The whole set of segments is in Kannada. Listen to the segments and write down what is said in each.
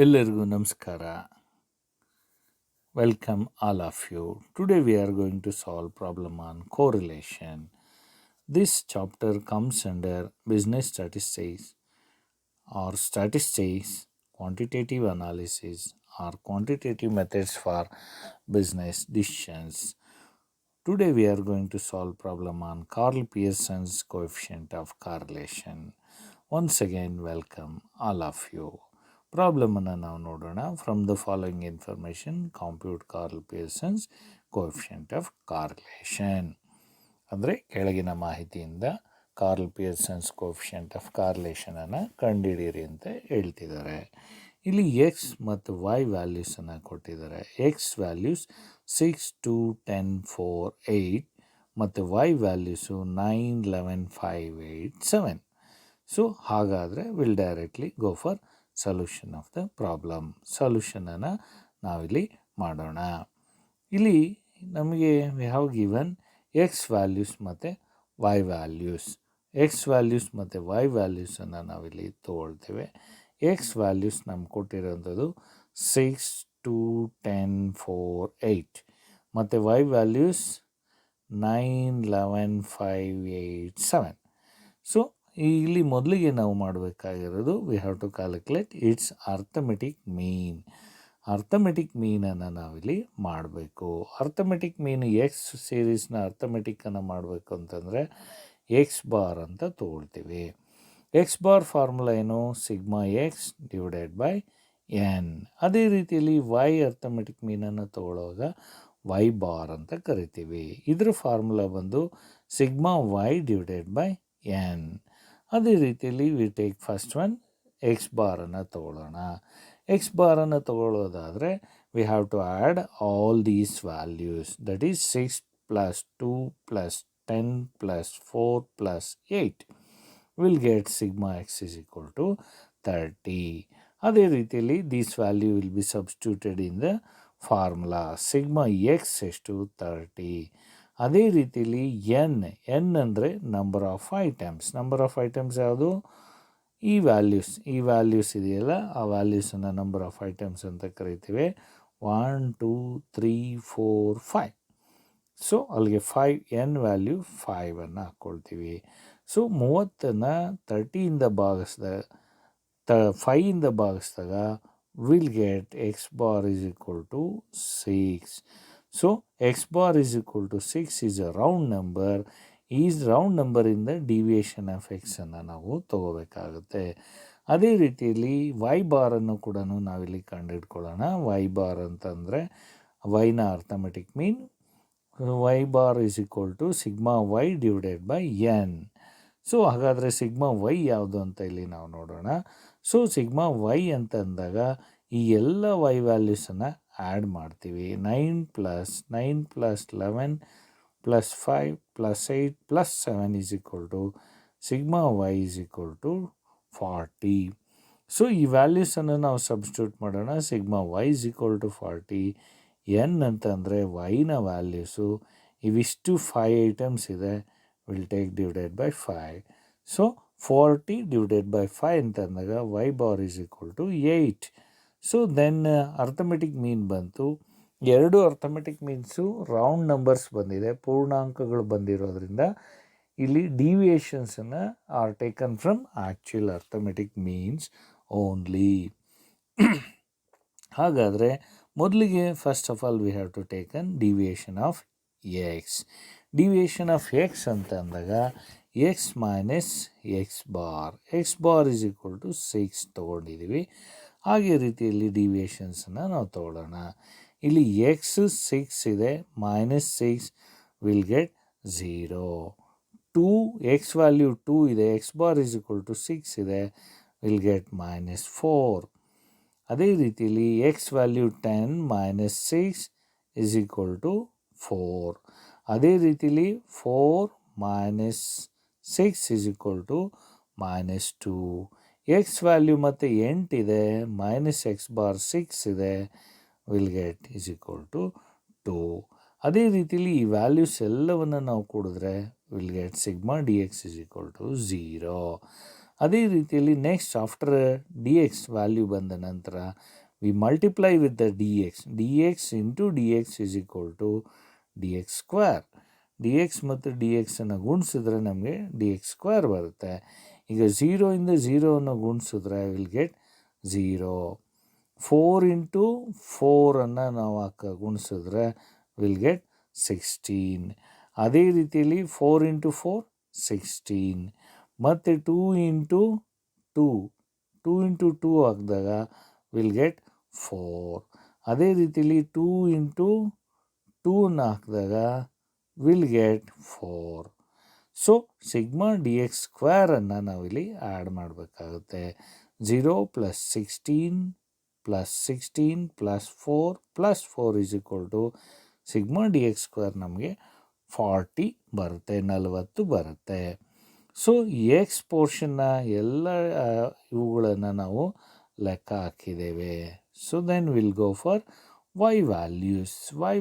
ಎಲ್ಲರಿಗೂ ನಮಸ್ಕಾರ. Welcome all of you. Today we are going to solve problem on correlation. This chapter comes under business statistics or statistics, quantitative analysis or quantitative methods for business decisions. Today we are going to solve problem on Carl Pearson's coefficient of correlation. Once again, welcome all of you. ಪ್ರಾಬ್ಲಮನ್ನು ನಾವು ನೋಡೋಣ. From the following information compute Karl Pearson's coefficient of correlation. ಅಂದರೆ ಕೆಳಗಿನ ಮಾಹಿತಿಯಿಂದ ಕಾರ್ಲ್ ಪಿಯರ್ಸನ್ಸ್ ಕೋಎಫಿಷಿಯಂಟ್ ಆಫ್ ಕಾರ್ಲೇಷನನ್ನು ಕಂಡುಹಿಡಿಯಿರಿ ಅಂತ ಹೇಳ್ತಿದ್ದಾರೆ. ಇಲ್ಲಿ ಎಕ್ಸ್ ಮತ್ತು ವೈ ವ್ಯಾಲ್ಯೂಸನ್ನು ಕೊಟ್ಟಿದ್ದಾರೆ. ಎಕ್ಸ್ ವ್ಯಾಲ್ಯೂಸ್ 6, 2, 10, 4, 8 ಮತ್ತು ವೈ ವ್ಯಾಲ್ಯೂಸು 9, 11, 5, 8, 7. ಸೊ ಹಾಗಾದರೆ will directly go for solution of the problem. ಸೊಲ್ಯೂಷನನ್ನು ನಾವಿಲ್ಲಿ ಮಾಡೋಣ. ಇಲ್ಲಿ ನಮಗೆ we have given X values ಮತ್ತು ವೈ ವ್ಯಾಲ್ಯೂಸ್. ಎಕ್ಸ್ ವ್ಯಾಲ್ಯೂಸ್ ಮತ್ತು ವೈ ವ್ಯಾಲ್ಯೂಸನ್ನು ನಾವಿಲ್ಲಿ ತೊಗೊಳ್ತೇವೆ. ಎಕ್ಸ್ ವ್ಯಾಲ್ಯೂಸ್ ನಮ್ಗೆ ಕೊಟ್ಟಿರೋಂಥದ್ದು 6, 2, 10, 4, 8 ಮತ್ತು ವೈ ವ್ಯಾಲ್ಯೂಸ್ 9, 11, 5, 8, 7. ಸೊ ಇಲ್ಲಿ ಮೊದಲಿಗೆ ನಾವು ಮಾಡಬೇಕಾಗಿರೋದು we have to calculate its arithmetic mean. Arithmetic ಮೀನನ್ನು ನಾವಿಲ್ಲಿ ಮಾಡಬೇಕು. ಅರ್ಥಮೆಟಿಕ್ ಮೀನ್ ಎಕ್ಸ್ ಸೀರೀಸ್ನ ಅರ್ಥಮೆಟಿಕ್ಕನ್ನು ಮಾಡಬೇಕು ಅಂತಂದರೆ ಎಕ್ಸ್ ಬಾರ್ ಅಂತ ತೊಗೊಳ್ತೀವಿ. ಎಕ್ಸ್ ಬಾರ್ ಫಾರ್ಮುಲಾ ಏನು? Sigma X divided by N. ಅದೇ ರೀತಿಯಲ್ಲಿ ವೈ ಅರ್ಥಮೆಟಿಕ್ ಮೀನನ್ನು ತೊಗೊಳ್ಳುವಾಗ ವೈ ಬಾರ್ ಅಂತ ಕರಿತೀವಿ. ಇದರ ಫಾರ್ಮುಲಾ ಬಂದು sigma Y divided by N. ಅದೇ ರೀತಿಯಲ್ಲಿ we take first one X ಬಾರನ್ನು ತೊಗೊಳ್ಳೋಣ. ಎಕ್ಸ್ ಬಾರನ್ನು ತೊಗೊಳ್ಳೋದಾದರೆ we have to add all these values, that is 6 + 2 + 10 + 4 + 8 will get sigma X is equal to 30. ಅದೇ ರೀತಿಯಲ್ಲಿ this value will be substituted in the formula. Sigma X ಎಷ್ಟು? 30. ಅದೇ ರೀತಿಯಲ್ಲಿ ಎನ್ ಅಂದರೆ number of items. Number of items ಯಾವುದು? ಈ ವ್ಯಾಲ್ಯೂಸ್ ಇದೆಯಲ್ಲ, ಆ ವ್ಯಾಲ್ಯೂಸನ್ನು ನಂಬರ್ ಆಫ್ ಐಟಮ್ಸ್ ಅಂತ ಕರಿತೀವಿ. 1, 2, 3, 4, 5. ಸೊ ಅಲ್ಲಿಗೆ 5 ಎನ್ ವ್ಯಾಲ್ಯೂ 5ಅನ್ನು ಹಾಕ್ಕೊಳ್ತೀವಿ. ಸೊ 30ನ್ನು 30ಯಿಂದ ಭಾಗಿಸಿದಾಗ 5ಯಿಂದ ಭಾಗಿಸಿದಾಗ will get x bar is equal to 6. So x bar is equal to 6 is a round number. ಈ ರೌಂಡ್ ನಂಬರಿಂದ ಡಿವಿಯೇಷನ್ ಆಫ್ ಎಕ್ಸನ್ನು ನಾವು ತಗೋಬೇಕಾಗುತ್ತೆ. ಅದೇ ರೀತಿಯಲ್ಲಿ ವೈ ಬಾರನ್ನು ಕೂಡ ನಾವಿಲ್ಲಿ ಕಂಡುಹಿಡ್ಕೊಳ್ಳೋಣ. ವೈ ಬಾರ್ ಅಂತಂದರೆ ವೈನ arithmetic mean. Y bar is equal to sigma Y divided by N. So ಹಾಗಾದರೆ ಸಿಗ್ಮಾ ವೈ ಯಾವುದು ಅಂತ ಇಲ್ಲಿ ನಾವು ನೋಡೋಣ. ಸೊ ಸಿಗ್ಮಾ ವೈ ಅಂತ ಅಂದಾಗ ಈ ಎಲ್ಲ ವೈ ವ್ಯಾಲ್ಯೂಸನ್ನು ಆ್ಯಡ್ ಮಾಡ್ತೀವಿ. 9 + 9 + 11 + 5 + 8 + 7 is equal to sigma y is equal to 40. So ಈ ವ್ಯಾಲ್ಯೂಸನ್ನು ನಾವು ಸಬ್ಸ್ಟಿಟ್ಯೂಟ್ ಮಾಡೋಣ. Sigma y is equal to 40. N ಅಂತಂದರೆ ವೈನ ವ್ಯಾಲ್ಯೂಸು ಇವಿಷ್ಟು 5 ಐಟಮ್ಸ್ ಇದೆ, will take divided by 5. So 40 divided by 5 ಅಂತ ಅಂದಾಗ y bar is equal to 8. So then arithmetic mean ಬಂತು. ಎರಡು ಅರ್ಥಮೆಟಿಕ್ ಮೀನ್ಸು ರೌಂಡ್ ನಂಬರ್ಸ್ ಬಂದಿದೆ, ಪೂರ್ಣಾಂಕಗಳು ಬಂದಿರೋದ್ರಿಂದ ಇಲ್ಲಿ ಡಿವಿಯೇಷನ್ಸನ್ನು are taken from actual arithmetic means only. ಹಾಗಾದರೆ ಮೊದಲಿಗೆ first of all we have to taken deviation of X. Deviation of X ಅಂತ ಅಂದಾಗ X minus X bar. X bar is equal to 6 ತೊಗೊಂಡಿದ್ದೀವಿ. ಹಾಗೆ ರೀತಿಯಲ್ಲಿ ಡಿವಿಯೇಷನ್ಸನ್ನು ನಾವು ತೊಗೊಳ್ಳೋಣ. ಇಲ್ಲಿ ಎಕ್ಸ್ 6 ಇದೆ, -6 ವಿಲ್ ಗೆಟ್ 0. 2 ಎಕ್ಸ್ ವ್ಯಾಲ್ಯೂ 2 ಇದೆ, X bar is equal to 6 ಇದೆ, ವಿಲ್ ಗೆಟ್ -4. ಅದೇ ರೀತಿಯಲ್ಲಿ X value 10 -6 is equal to 4. ಅದೇ ರೀತಿಯಲ್ಲಿ 4 - 6 is equal to -2. X value ಮತ್ತು 8 ಇದೆ, -ಎಕ್ಸ್ ಬಾರ್ 6 ಇದೆ, will get is equal to 2. ಅದೇ ರೀತಿಯಲ್ಲಿ ಈ ವ್ಯಾಲ್ಯೂಸ್ ಎಲ್ಲವನ್ನು ನಾವು ಕೂಡಿದ್ರೆ will get sigma D X is equal to 0. ಅದೇ ರೀತಿಯಲ್ಲಿ next after D X value ಬಂದ ನಂತರ we multiply with the d x into d x is equal to d x square. D x ಮತ್ತು ಡಿ ಎಕ್ಸನ್ನು ಗುಣಿಸಿದ್ರೆ ನಮಗೆ ಡಿ ಎಕ್ಸ್ ಸ್ಕ್ವೇರ್ ಬರುತ್ತೆ. ಈಗ 0 ಇಂದ 0ವನ್ನು ಗುಣಿಸಿದ್ರೆ ವಿಲ್ ಗೆಟ್ 0. 4 ಇಂಟು 4ಅನ್ನು ನಾವು ಗುಣಿಸಿದ್ರೆ ವಿಲ್ ಗೆಟ್ 16. ಅದೇ ರೀತಿಯಲ್ಲಿ 4 ಇಂಟು 4 16 ಮತ್ತು 2 ಇಂಟು 2 ಹಾಕಿದಾಗ ವಿಲ್ ಗೆಟ್ 4. ಅದೇ ರೀತಿಯಲ್ಲಿ 2 ಇಂಟು 2ನ ಹಾಕಿದಾಗ will get 4. So sigma D X ಸ್ಕ್ವೇರನ್ನು ನಾವಿಲ್ಲಿ ಆ್ಯಡ್ ಮಾಡಬೇಕಾಗುತ್ತೆ. 0 + 16 + 16 + 4 + 4 is equal to sigma D x square ನಮಗೆ 40 ಬರುತ್ತೆ, 40 ಬರುತ್ತೆ. ಸೊ ಎಕ್ಸ್ ಪೋರ್ಷನ್ನ ಎಲ್ಲ ಇವುಗಳನ್ನು ನಾವು ಲೆಕ್ಕ ಹಾಕಿದ್ದೇವೆ. So then will go for Y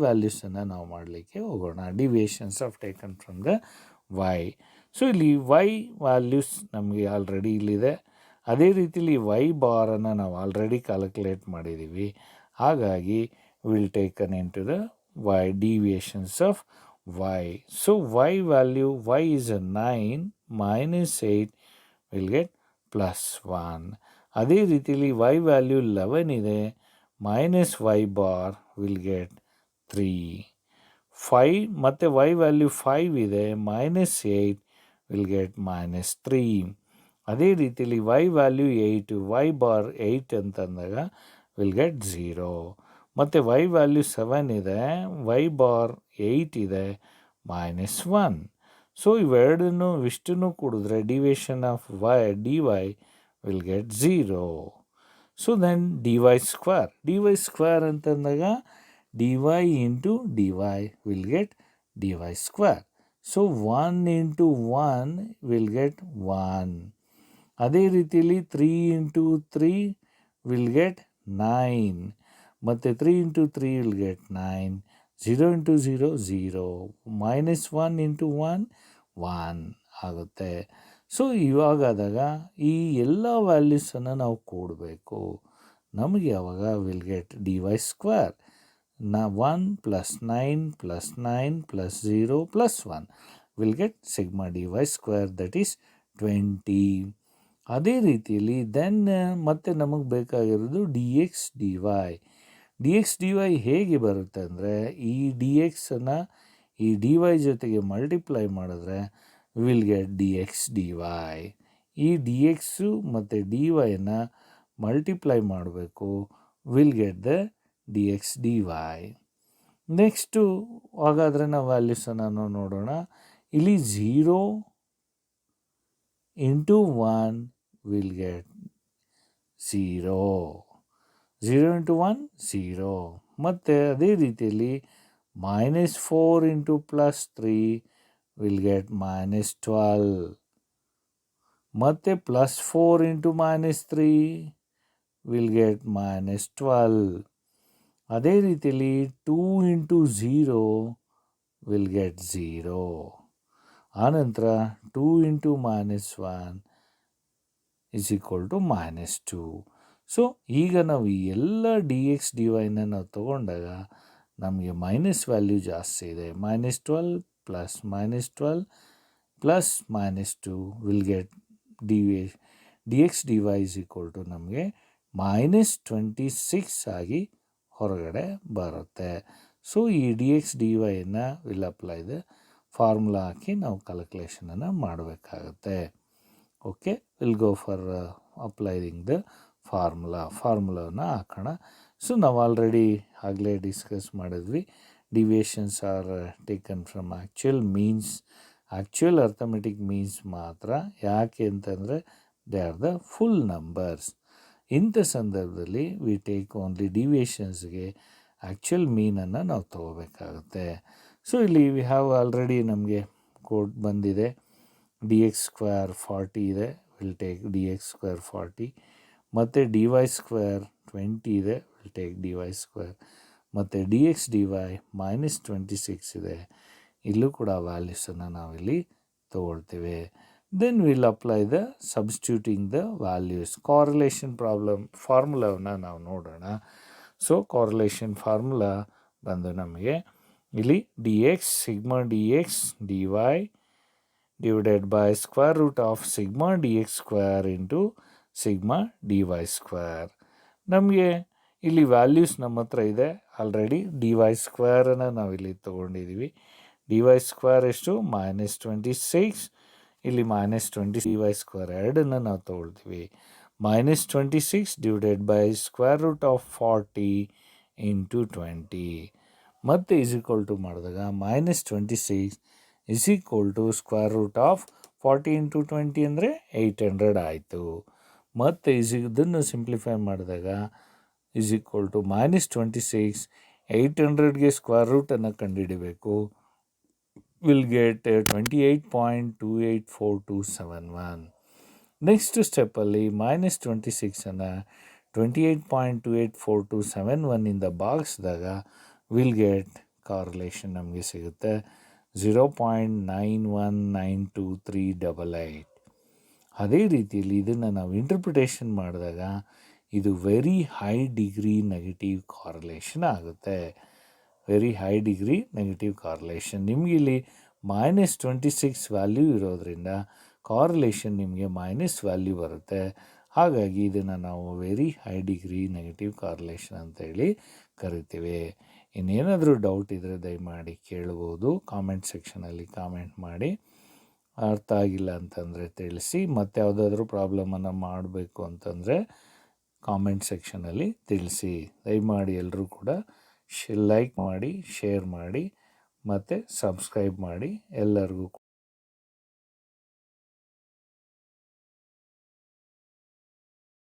ವ್ಯಾಲ್ಯೂಸನ್ನು ನಾವು ಮಾಡಲಿಕ್ಕೆ ಹೋಗೋಣ. Deviations of taken from the Y. So ಇಲ್ಲಿ ವೈ ವ್ಯಾಲ್ಯೂಸ್ ನಮಗೆ ಆಲ್ರೆಡಿ ಇಲ್ಲಿದೆ. ಅದೇ ರೀತಿಲಿ ವೈ ಬಾರನ್ನು ನಾವು ಆಲ್ರೆಡಿ ಕ್ಯಾಲ್ಕುಲೇಟ್ ಮಾಡಿದ್ದೀವಿ. ಹಾಗಾಗಿ will taken into the y deviations of y. So y value y is 9 - 8 will get +1. ಅದೇ ರೀತಿಲಿ ವೈ ವ್ಯಾಲ್ಯೂ 11 ಇದೆ, minus y bar will get 3. 5 ಮತ್ತು ವೈ ವ್ಯಾಲ್ಯೂ 5 ಇದೆ, -8 ವಿಲ್ ಗೆಟ್ -3. ಅದೇ ರೀತಿಯಲ್ಲಿ ವೈ ವ್ಯಾಲ್ಯೂ 8, ವೈ ಬಾರ್ 8 ಅಂತಂದಾಗ ವಿಲ್ ಗೆಟ್ 0. ಮತ್ತು ವೈ ವ್ಯಾಲ್ಯೂ 7 ಇದೆ, ವೈ ಬಾರ್ 8 ಇದೆ, -1. ಸೊ ಇಷ್ಟನ್ನು ಕೂಡಿದ್ರೆ deviation of Y D Y will get 0. So then D Y square ಅಂತಂದಾಗ D Y into D Y will get D Y square. So 1 into 1 will get 1. ಅದೇ ರೀತಿಯಲ್ಲಿ 3 ಇಂಟು 3 ವಿಲ್ ಗೆಟ್ 9 ಮತ್ತು 3 into 3 will get 9. 0 into 0 0, -1 into 1 1 ಆಗುತ್ತೆ. ಸೊ ಇವಾಗಾದಾಗ ಈ ಎಲ್ಲ ವ್ಯಾಲ್ಯೂಸನ್ನು ನಾವು ಕೂಡಬೇಕು. ನಮಗೆ ಯಾವಾಗ will get D Y square 1 + 9 + 9 + 0 + 1 will get sigma d Y square, that is 20. ಅದೇ ರೀತಿಯಲ್ಲಿ ದೆನ್ ಮತ್ತೆ ನಮಗೆ ಬೇಕಾಗಿರೋದು ಡಿ ಎಕ್ಸ್ ಡಿ ವೈ ಹೇಗೆ ಬರುತ್ತೆ ಅಂದರೆ ಈ ಡಿ ಎಕ್ಸನ್ನು ಈ ಡಿ ವೈ ಜೊತೆಗೆ ಮಲ್ಟಿಪ್ಲೈ ಮಾಡಿದ್ರೆ will get d x d y. ಈ ಡಿ ಎಕ್ಸು ಮತ್ತು ಡಿ ವೈನ ಮಲ್ಟಿಪ್ಲೈ ಮಾಡಬೇಕು, will get the d x d y. Next ಹಾಗಾದರೆ ನಾವು ವ್ಯಾಲ್ಯೂಸನ್ನು ನೋಡೋಣ. ಇಲ್ಲಿ 0 ಇಂಟು 1 ವಿಲ್ ಗೆಟ್ 0. 0 ಇಂಟು 1 0. ಮತ್ತು ಅದೇ ರೀತಿಯಲ್ಲಿ -4 ಇಂಟು +3 ವಿಲ್ ಗೆಟ್ -12. ಮತ್ತು +4 ಇಂಟು -3 ವಿಲ್ ಗೆಟ್ -12. ಅದೇ ರೀತಿಯಲ್ಲಿ 2 ಇಂಟು 0 ವಿಲ್ ಗೆಟ್ 0. ಆನಂತರ 2 into -1 is equal to -2. So ಈಗ ನಾವು ಈ ಎಲ್ಲ ಡಿ ಎಕ್ಸ್ ಡಿ ವೈನ ನಾವು ತಗೊಂಡಾಗ ನಮಗೆ ಮೈನಸ್ ವ್ಯಾಲ್ಯೂ ಜಾಸ್ತಿ ಇದೆ. -12 + -12 + -2 will get d x d y is equal to ನಮಗೆ -26 ಆಗಿ ಹೊರಗಡೆ ಬರುತ್ತೆ. ಸೊ ಈ ಡಿ ಎಕ್ಸ್ ಡಿ ವೈನ ವಿಲ್ ಅಪ್ಲೈ ದ ಫಾರ್ಮುಲಾ ಹಾಕಿ ನಾವು ಕ್ಯಾಲ್ಕುಲೇಷನನ್ನು ಮಾಡಬೇಕಾಗತ್ತೆ. Okay, will go for applying the ಫಾರ್ಮುಲಾವನ್ನು ಹಾಕೋಣ. ಸೊ ನಾವು ಆಲ್ರೆಡಿ ಆಗಲೇ ಡಿಸ್ಕಸ್ ಮಾಡಿದ್ವಿ. Deviations are taken from actual arithmetic means ಮಾತ್ರ. ಯಾಕೆ ಅಂತಂದರೆ they are the full numbers. ಇಂಥ ಸಂದರ್ಭದಲ್ಲಿ ವಿ ಟೇಕ್ ಓನ್ಲಿ ಡಿವಿಯೇಷನ್ಸ್ಗೆ ಆ್ಯಕ್ಚುಯಲ್ ಮೀನನ್ನು ನಾವು ತಗೋಬೇಕಾಗುತ್ತೆ. ಸೊ ಇಲ್ಲಿ ವಿ ಹ್ಯಾವ್ ಆಲ್ರೆಡಿ ನಮಗೆ ಕೋಡ್ ಬಂದಿದೆ. ಡಿ ಎಕ್ಸ್ ಸ್ಕ್ವೇರ್ 40 ಇದೆ, will take d x square 40. ಮತ್ತು ಡಿ ವೈ ಸ್ಕ್ವೇರ್ 20 ಇದೆ, will take d Y square. ಮತ್ತು ಡಿ ಎಕ್ಸ್ ಡಿ ವೈ -26 ಇದೆ, ಇಲ್ಲೂ ಕೂಡ ವ್ಯಾಲ್ಯೂಸನ್ನು ನಾವಿಲ್ಲಿ ತಗೊಳ್ತೇವೆ. Then we'll apply the substituting the values. Correlation problem ಫಾರ್ಮುಲಾವನ್ನ ನಾವು ನೋಡೋಣ. ಸೊ correlation ಫಾರ್ಮುಲಾ ಬಂದು ನಮಗೆ ಇಲ್ಲಿ dx sigma dx dy divided by square root of sigma dx square into sigma dy square. ನಮಗೆ ಇಲ್ಲಿ ವ್ಯಾಲ್ಯೂಸ್ ನಮ್ಮ ಹತ್ರ ಇದೆ ಆಲ್ರೆಡಿ dy ಸ್ಕ್ವೇರನ್ನು ನಾವಿಲ್ಲಿ ತೊಗೊಂಡಿದ್ದೀವಿ. dy ಸ್ಕ್ವೇರ್ ಎಷ್ಟು -26, ಇಲ್ಲಿ -20 dy ಸ್ಕ್ವೇರ್ ಎರಡನ್ನು ನಾವು ತೊಗೊಳ್ತೀವಿ. -26 divided by square root of 40 into 20 ಮತ್ತು ಈಸ್ ಈಕ್ವಲ್ ಟು ಮಾಡಿದಾಗ -26 is equal to square root of 40 into 20 ಅಂದರೆ 800 ಆಯಿತು. ಮತ್ತು ಇದನ್ನು ಸಿಂಪ್ಲಿಫೈ ಮಾಡಿದಾಗ ಈಸ್ ಈಕ್ವಲ್ ಟು -26 800ಗೆ ಸ್ಕ್ವೇರ್ ರೂಟನ್ನು ಕಂಡುಹಿಡಬೇಕು. Will get 28.284271. ನೆಕ್ಸ್ಟ್ ಸ್ಟೆಪ್ಪಲ್ಲಿ -26ಅನ್ನು 28.284271 ಭಾಗಿಸಿದಾಗ ವಿಲ್ ಗೆಟ್ ಕಾರ್ಲೇಷನ್ ನಮಗೆ ಸಿಗುತ್ತೆ 0.9192388. ಅದೇ ರೀತಿಯಲ್ಲಿ ಇದನ್ನು ನಾವು ಇಂಟರ್ಪ್ರಿಟೇಷನ್ ಮಾಡಿದಾಗ ಇದು very high degree negative correlation ಆಗುತ್ತೆ. Very high degree negative correlation. ನಿಮಗೆ ಇಲ್ಲಿ -26 ವ್ಯಾಲ್ಯೂ ಇರೋದರಿಂದ ಕಾರ್ಲೇಷನ್ ನಿಮಗೆ ಮೈನಸ್ ವ್ಯಾಲ್ಯೂ ಬರುತ್ತೆ. ಹಾಗಾಗಿ ಇದನ್ನು ನಾವು very high degree negative correlation ಅಂತೇಳಿ ಕರಿತೀವಿ. ಇನ್ನೇನಾದರೂ ಡೌಟ್ ಇದ್ದರೆ ದಯಮಾಡಿ ಕೇಳ್ಬೋದು. ಕಾಮೆಂಟ್ ಸೆಕ್ಷನಲ್ಲಿ ಕಾಮೆಂಟ್ ಮಾಡಿ. ಅರ್ಥ ಆಗಿಲ್ಲ ಅಂತಂದರೆ ತಿಳಿಸಿ. ಮತ್ತು ಯಾವುದಾದ್ರೂ ಪ್ರಾಬ್ಲಮನ್ನು ಮಾಡಬೇಕು ಅಂತಂದರೆ ಕಾಮೆಂಟ್ ಸೆಕ್ಷನಲ್ಲಿ ತಿಳಿಸಿ. ದಯಮಾಡಿ ಎಲ್ಲರೂ ಕೂಡ ಲೈಕ್ ಮಾಡಿ, ಶೇರ್ ಮಾಡಿ ಮತ್ತು ಸಬ್ಸ್ಕ್ರೈಬ್ ಮಾಡಿ. ಎಲ್ಲರಿಗೂ